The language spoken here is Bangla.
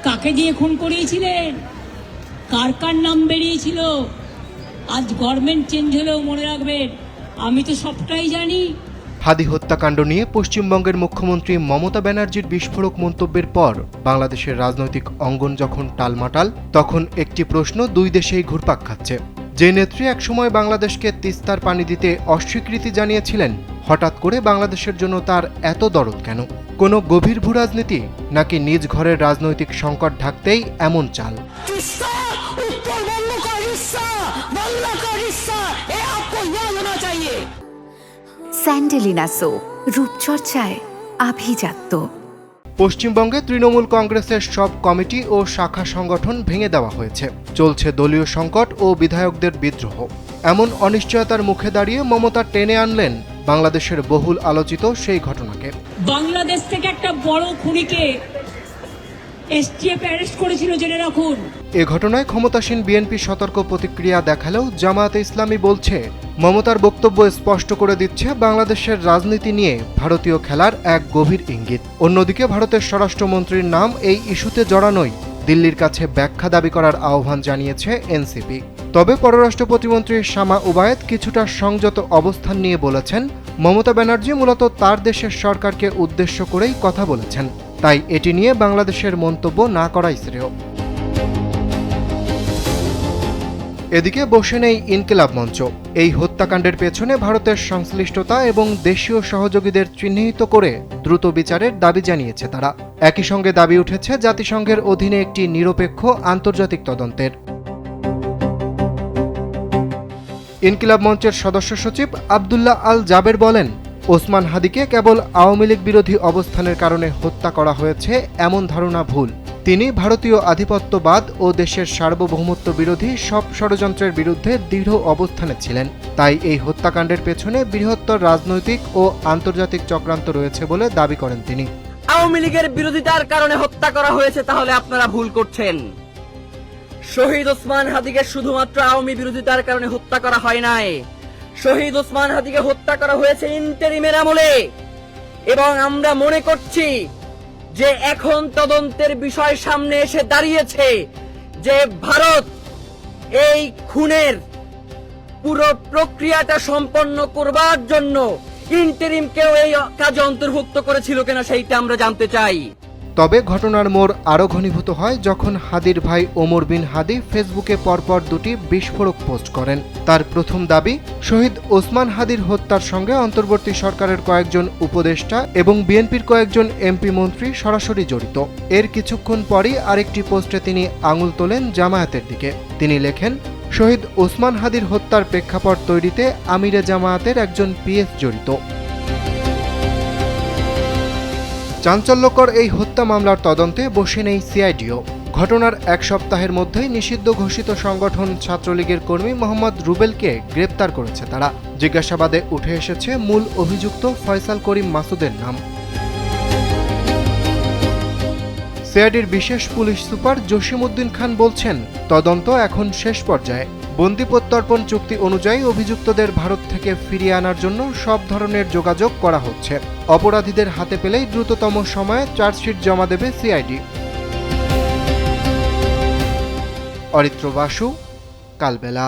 কাকে দিয়ে খুন করিয়েছিলেন, কার কার নাম বেরিয়েছিল। আজ গভর্নমেন্ট চেঞ্জ হলেও মনে রাখবেন, আমি তো সবটাই জানি। হাদি হত্যাকাণ্ড নিয়ে পশ্চিমবঙ্গের মুখ্যমন্ত্রী মমতা ব্যানার্জির বিস্ফোরক মন্তব্যের পর বাংলাদেশের রাজনৈতিক অঙ্গন যখন টালমাটাল, তখন একটি প্রশ্ন দুই দেশেই ঘুরপাক খাচ্ছে। যে নেত্রী একসময় বাংলাদেশকে তিস্তার পানি দিতে অস্বীকৃতি জানিয়েছিলেন, হঠাৎ করে বাংলাদেশের জন্য তার এত দরদ কেন? কোনো গভীর ভূরাজনীতি, নাকি নিজ ঘরের রাজনৈতিক সংকট ঢাকতেই এমন চাল? স্যান্ডেলিনা সো, রূপচর্চায় আভিজাত্য। পশ্চিমবঙ্গে তৃণমূল কংগ্রেসের সব কমিটি ও শাখা সংগঠন ভেঙে দেওয়া হয়েছে। চলছে দলীয় সংকট ও বিধায়কদের বিদ্রোহ। এমন অনিশ্চয়তার মুখে দাঁড়িয়ে মমতা টেনে আনলেন বাংলাদেশের বহুল আলোচিত সেই ঘটনাকে। বাংলাদেশ থেকে একটা বড় খুনিকে এসটিএফ অ্যারেস্ট করেছিল, জেনে রাখুন। এ ঘটনায় ক্ষমতাসীন বিএনপি সতর্ক প্রতিক্রিয়া দেখালেও জামায়াতে ইসলামী বলছে, মমতার বক্তব্য স্পষ্ট করে দিচ্ছে বাংলাদেশের রাজনীতি নিয়ে ভারতীয় খেলার এক গভীর ইঙ্গিত। অন্যদিকে ভারতের স্বরাষ্ট্রমন্ত্রীর নাম এই ইস্যুতে জড়ানোই দিল্লির কাছে ব্যাখ্যা দাবি করার আহ্বান জানিয়েছে এনসিপি। তবে পররাষ্ট্র প্রতিমন্ত্রী শামা উবায়েদ কিছুটা সংযত অবস্থান নিয়ে বলেছেন, মমতা ব্যানার্জি মূলত তার দেশের সরকারকে উদ্দেশ্য করেই কথা বলেছেন, তাই এটি নিয়ে বাংলাদেশের মন্তব্য না করাই শ্রেয়। এদিকে বসে নেই ইনকিলাব মঞ্চ। এই হত্যাকাণ্ডের পেছনে ভারতের সংশ্লিষ্টতা এবং দেশীয় সহযোগীদের চিহ্নিত করে দ্রুত বিচারের দাবি জানিয়েছে তারা। একই সঙ্গে দাবি উঠেছে জাতিসংঘের অধীনে একটি নিরপেক্ষ আন্তর্জাতিক তদন্তের। ইনকিলাব মঞ্চের সদস্য সচিব আবদুল্লাহ আল জাবের বলেন, ওসমান হাদিকে কেবল আওয়ামী লীগ বিরোধী অবস্থানের কারণে হত্যা করা হয়েছে এমন ধারণা ভুল। তিনি ভারতীয় আধিপত্যবাদ ও দেশের সার্বভৌমত্ব বিরোধী সব ষড়যন্ত্রের বিরুদ্ধে দৃঢ় অবস্থানে ছিলেন। তাই এই হত্যাকাণ্ডের পেছনে বৃহত্তর রাজনৈতিক ও আন্তর্জাতিক চক্রান্ত রয়েছে বলে দাবি করেন তিনি। আওয়ামী লীগের বিরোধিতার কারণে হত্যা করা হয়েছে, তাহলে আপনারা ভুল করছেন। শহীদ ওসমান হাদিকে শুধুমাত্র আওয়ামী বিরোধিতার কারণে হত্যা করা হয় নাই। শহীদ ওসমান হাদিকে হত্যা করা হয়েছে ইন্টারিমের আমলে, এবং আমরা মনে করছি যে এখন তদন্তের বিষয় সামনে এসে দাঁড়িয়েছে যে ভারত এই খুনের পুরো প্রক্রিয়াটা সম্পন্ন করবার জন্য ইন্টারিমকেও এই কাজে অন্তর্ভুক্ত করেছিল কিনা সেইটা আমরা জানতে চাই। তবে ঘটনার মোড় আরও ঘনীভূত হয় যখন হাদির ভাই ওমর বিন হাদি ফেসবুকে পরপর দুটি বিস্ফোরক পোস্ট করেন। তার প্রথম দাবি, শহীদ ওসমান হাদির হত্যার সঙ্গে অন্তর্বর্তী সরকারের কয়েকজন উপদেষ্টা এবং বিএনপির কয়েকজন এমপি মন্ত্রী সরাসরি জড়িত। এর কিছুক্ষণ পরই আরেকটি পোস্টে তিনি আঙুল তোলেন জামায়াতের দিকে। তিনি লেখেন, শহীদ ওসমান হাদির হত্যার প্রেক্ষাপট তৈরিতে আমিরে জামায়াতের একজন পিএস জড়িত। চাঞ্চল্যকর এই হত্যা মামলার তদন্তে বসে নেই সিআইডিও। ঘটনার এক সপ্তাহের মধ্যেই নিষিদ্ধ ঘোষিত সংগঠন ছাত্রলীগের কর্মী মোহাম্মদ রুবেলকে গ্রেপ্তার করেছে তারা। জিজ্ঞাসাবাদে উঠে এসেছে মূল অভিযুক্ত ফয়সাল করিম মাসুদের নাম। সিআইডির বিশেষ পুলিশ সুপার জসিমউদ্দিন খান বলছেন, তদন্ত এখন শেষ পর্যায়ে। বন্দি প্রত্যর্পণ চুক্তি অনুযায়ী অভিযুক্তদের ভারত থেকে ফিরিয়ে আনার জন্য সব ধরনের যোগাযোগ করা হচ্ছে। অপরাধীদের হাতে পেলেই দ্রুততম সময়ে চার্জশিট জমা দেবে সিআইডি। অরিত্র বাসু, কালবেলা।